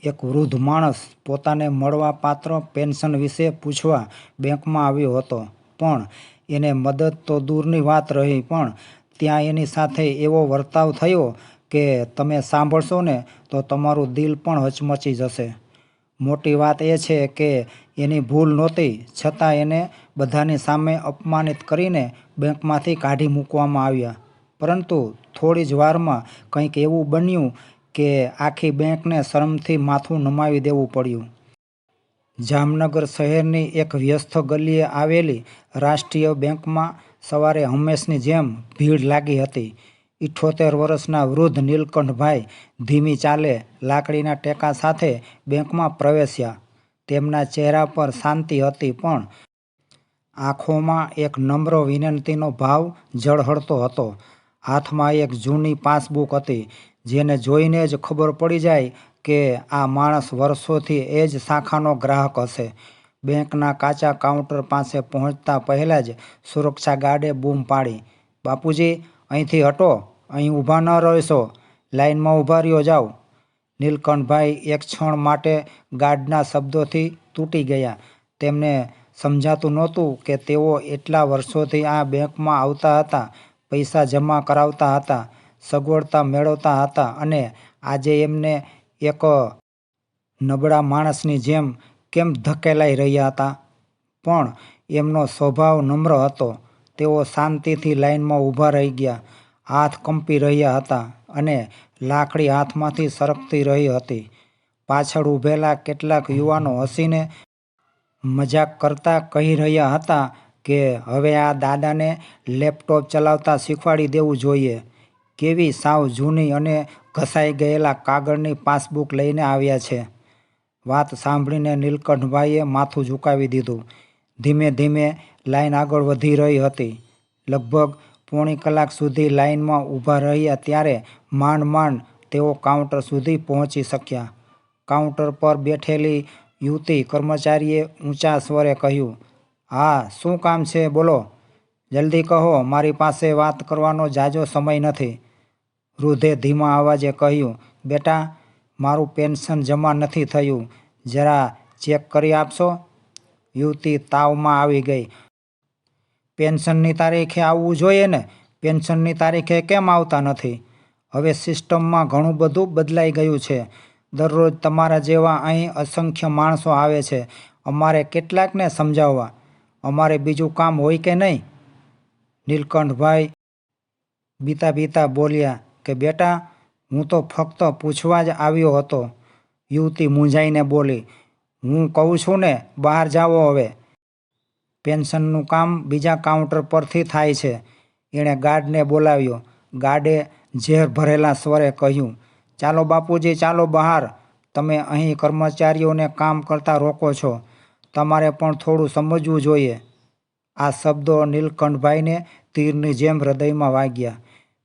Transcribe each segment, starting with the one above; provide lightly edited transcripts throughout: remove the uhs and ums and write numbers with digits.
એક વૃદ્ધ માણસ પોતાને મળવાપાત્ર પેન્શન વિશે પૂછવા બેંકમાં આવ્યો હતો, પણ એને મદદ તો દૂરની વાત રહી, પણ ત્યાં એની સાથે એવો વર્તાવ થયો કે તમે સાંભળશો ને તો તમારું દિલ પણ હચમચી જશે. મોટી વાત એ છે કે એની ભૂલ નહોતી, છતાં એને બધાની સામે અપમાનિત કરીને બેંકમાંથી કાઢી મૂકવામાં આવ્યા. પરંતુ થોડી જ વારમાં કંઈક એવું બન્યું કે આખી બેંકને શરમથી માથું નમાવી દેવું પડ્યું. જામનગર શહેરની એક વ્યસ્ત ગલીએ આવેલી રાષ્ટ્રીય બેંકમાં સવારે હંમેશની જેમ ભીડ લાગી હતી. 78 વર્ષના વૃદ્ધ નીલકંઠભાઈ ધીમી ચાલે લાકડીના ટેકા સાથે બેંકમાં પ્રવેશ્યા. તેમના ચહેરા પર શાંતિ હતી, પણ આંખોમાં એક નમ્ર વિનંતીનો ભાવ ઝળહળતો હતો. હાથમાં એક જૂની પાસબુક હતી, જેને જોઈને જ ખબર પડી જાય કે આ માણસ વર્ષોથી એ જ શાખાનો ગ્રાહક હશે. બેંકના કાચા કાઉન્ટર પાસે પહોંચતા પહેલાં જ સુરક્ષા ગાર્ડે બૂમ પાડી, "બાપુજી, અહીંથી હટો, અહીં ઊભા ન રહેશો, લાઇનમાં ઊભા રહ્યો જાઓ." નીલકંઠભાઈ એક ક્ષણ માટે ગાર્ડના શબ્દોથી તૂટી ગયા. તેમને સમજાતું નહોતું કે તેઓ એટલા વર્ષોથી આ બેંકમાં આવતા હતા, પૈસા જમા કરાવતા હતા, સગવડતા મેળવતા હતા, અને આજે એમને એક નબળા માણસની જેમ કેમ ધકેલાઈ રહ્યા હતા. પણ એમનો સ્વભાવ નમ્ર હતો. તેઓ શાંતિથી લાઇનમાં ઊભા રહી ગયા. હાથ કંપી રહ્યા હતા અને લાકડી હાથમાંથી સરકતી રહી હતી. પાછળ ઊભેલા કેટલાક યુવાનો હસીને મજાક કરતા કહી રહ્યા હતા કે હવે આ દાદાને લેપટોપ ચલાવતા શીખવાડી દેવું જોઈએ. કેવી સાવ જૂની અને ઘસાઈ ગયેલા કાગળની પાસબુક લઈને આવ્યા છે. વાત સાંભળીને નીલકંઠભાઈએ માથું ઝુકાવી દીધું. ધીમે ધીમે લાઈન આગળ વધી રહી હતી. લગભગ પોણી કલાક સુધી લાઈનમાં ઊભા રહ્યા ત્યારે માંડ માંડ તેઓ કાઉન્ટર સુધી પહોંચી શક્યા. કાઉન્ટર પર બેઠેલી યુવતી કર્મચારીએ ઊંચા સ્વરે કહ્યું, "હા, શું કામ છે બોલો, જલ્દી કહો, મારી પાસે વાત કરવાનો ઝાઝો સમય નથી." વૃદ્ધે ધીમા અવાજે કહ્યું, "બેટા, મારું પેન્શન જમા નથી થયું, જરા ચેક કરી આપશો?" યુવતી તાવમાં આવી ગઈ. "પેન્શનની તારીખે આવવું જોઈએ ને, પેન્શનની તારીખે કેમ આવતા નથી? હવે સિસ્ટમમાં ઘણું બધું બદલાઈ ગયું છે. દરરોજ તમારા જેવા અહીં અસંખ્ય માણસો આવે છે. અમારે કેટલાકને સમજાવવા? અમારે બીજું કામ હોય કે નહીં?" નીલકંઠભાઈ બીતા બીતા બોલ્યા કે "બેટા, હું તો ફક્ત પૂછવા જ આવ્યો હતો." યુવતી મૂંઝાઈને બોલી, "હું કહું છું ને, બહાર જાઓ હવે. પેન્શનનું કામ બીજા કાઉન્ટર પરથી થાય છે." એણે ગાર્ડને બોલાવ્યો. ગાર્ડે ઝેર ભરેલા સ્વરે કહ્યું, "ચાલો બાપુજી, ચાલો બહાર. તમે અહીં કર્મચારીઓને કામ કરતા રોકો છો. તમારે પણ થોડું સમજવું જોઈએ." આ શબ્દો નીલકંઠભાઈને તીરની જેમ હૃદયમાં વાગ્યા.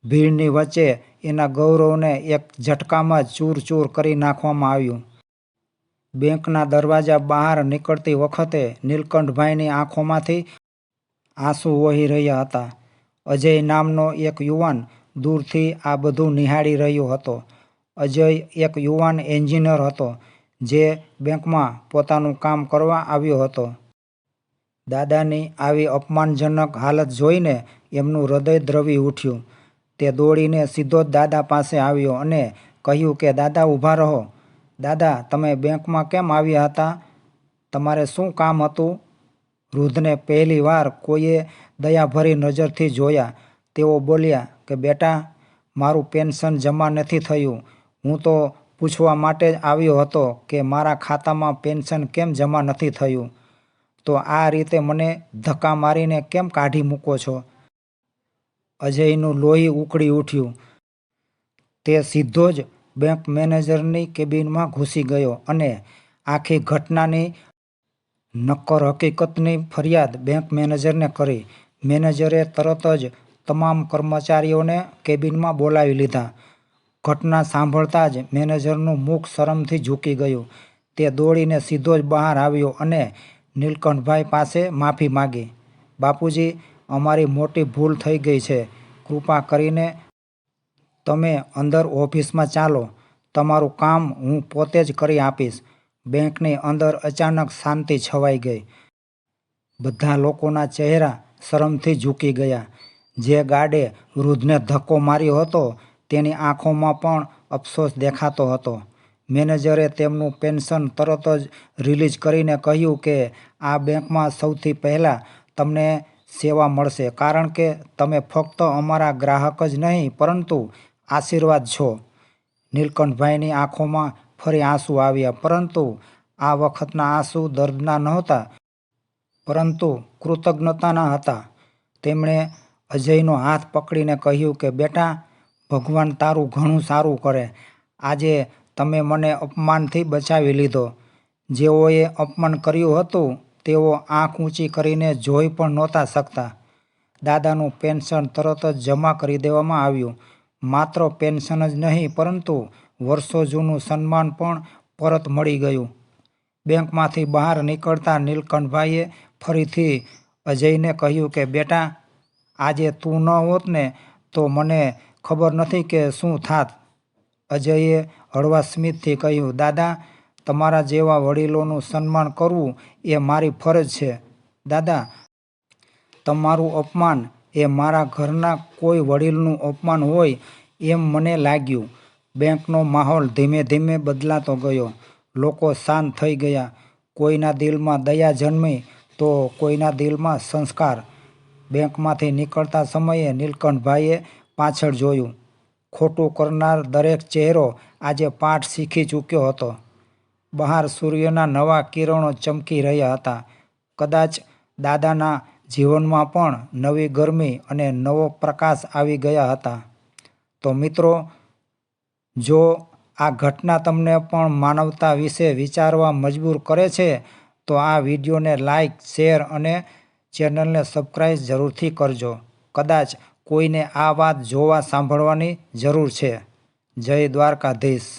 ભીડની વચ્ચે એના ગૌરવને એક ઝટકામાં જ ચૂર-ચૂર કરી નાખવામાં આવ્યું. બેંકના દરવાજા બહાર નીકળતી વખતે નીલકંઠભાઈની આંખોમાંથી આંસુ વહી રહ્યા હતા. અજય નામનો એક યુવાન દૂરથી આ બધું નિહાળી રહ્યો હતો. અજય એક યુવાન એન્જિનિયર હતો, જે બેંકમાં પોતાનું કામ કરવા આવ્યો હતો. દાદાની આવી અપમાનજનક હાલત જોઈને એમનું હૃદય દ્રવી ઉઠ્યું. તે દોડીને સીધો જ દાદા પાસે આવ્યો અને કહ્યું કે "દાદા, ઊભા રહો. દાદા, તમે બેંકમાં કેમ આવ્યા હતા? તમારે શું કામ હતું?" વૃદ્ધને પહેલી વાર કોઈએ દયાભરી નજરથી જોયા. તેઓ બોલ્યા કે "બેટા, મારું પેન્શન જમા નથી થયું. હું તો પૂછવા માટે જ આવ્યો હતો કે મારા ખાતામાં પેન્શન કેમ જમા નથી થયું. તો આ રીતે મને ધક્કા મારીને કેમ કાઢી મૂકો છો?" અજયનું લોહી ઉકળી ઉઠ્યું. તે સીધો જ બેંક મેનેજરની કેબિનમાં ઘૂસી ગયો અને આખી ઘટનાની નક્કર હકીકતની ફરિયાદ બેંક મેનેજરને કરી. મેનેજરે તરત જ તમામ કર્મચારીઓને કેબિનમાં બોલાવી લીધા. ઘટના સાંભળતા જ મેનેજરનું મુખ શરમથી ઝૂકી ગયું. તે દોડીને સીધો જ બહાર આવ્યો અને નીલકંઠભાઈ પાસે માફી માંગી. "બાપુજી, અમારી મોટી ભૂલ થઈ ગઈ છે. કૃપા કરીને તમે અંદર ઓફિસમાં ચાલો. તમારું કામ હું પોતે જ કરી આપીશ. બેંકની અંદર અચાનક શાંતિ છવાઈ ગઈ. બધા લોકોના ચહેરા શરમથી ઝૂકી ગયા. જે ગાર્ડે વૃદ્ધને ધક્કો માર્યો હતો તેની આંખોમાં પણ અફસોસ દેખાતો હતો. મેનેજરે તેમનું પેન્શન તરત જ રિલીઝ કરીને કહ્યું કે આ બેંકમાં સૌથી પહેલાં તમને સેવા મળશે, કારણ કે તમે ફક્ત અમારા ગ્રાહક જ નહીં પરંતુ આશીર્વાદ છો. નીલકંઠભાઈની આંખોમાં ફરી આંસુ આવ્યા, પરંતુ આ વખતના આંસુ દર્દના નહોતા, પરંતુ કૃતજ્ઞતાના હતા. તેમણે અજયનો હાથ પકડીને કહ્યું કે બેટા, ભગવાન તારું ઘણું સારું કરે. આજે તમે મને અપમાનથી બચાવી લીધો. જેઓએ અપમાન કર્યું હતું તેઓ આંખ ઊંચી કરીને જોઈ પણ નહોતા શકતા. દાદાનું પેન્શન તરત જ જમા કરી દેવામાં આવ્યું. માત્ર પેન્શન જ નહીં પરંતુ વર્ષો જૂનું સન્માન પણ પરત મળી ગયું. બેંકમાંથી બહાર નીકળતા નીલકંઠભાઈએ ફરીથી અજયને કહ્યું કે બેટા, આજે તું ન હોત ને તો મને ખબર નથી કે શું થાત. અજયે હળવા સ્મિતથી કહ્યું, દાદા, તમારા જેવા વડીલોનું સન્માન કરવું એ મારી ફરજ છે. દાદા, તમારું અપમાન એ મારા ઘરના કોઈ વડીલનું અપમાન હોય એમ મને લાગ્યું. બેંકનો માહોલ ધીમે ધીમે બદલાતો ગયો. લોકો શાંત થઈ ગયા. કોઈના દિલમાં દયા જન્મી તો કોઈના દિલમાં સંસ્કાર. બેંકમાંથી નીકળતા સમયે નીલકંઠભાઈએ પાછળ જોયું. ખોટું કરનાર દરેક ચહેરો આજે પાઠ શીખી ચૂક્યો હતો. બહાર સૂર્યના નવા કિરણો ચમકી રહ્યા હતા. કદાચ દાદાના જીવનમાં પણ નવી ગરમી અને નવો પ્રકાશ આવી ગયા હતા. તો મિત્રો, જો આ ઘટના તમને પણ માનવતા વિશે વિચારવા મજબૂર કરે છે તો આ વિડીયોને લાઈક, શેર અને ચેનલને સબસ્ક્રાઈબ જરૂરથી કરજો. કદાચ કોઈને આ વાત જોવા સાંભળવાની જરૂર છે. જય દ્વારકાધીશ.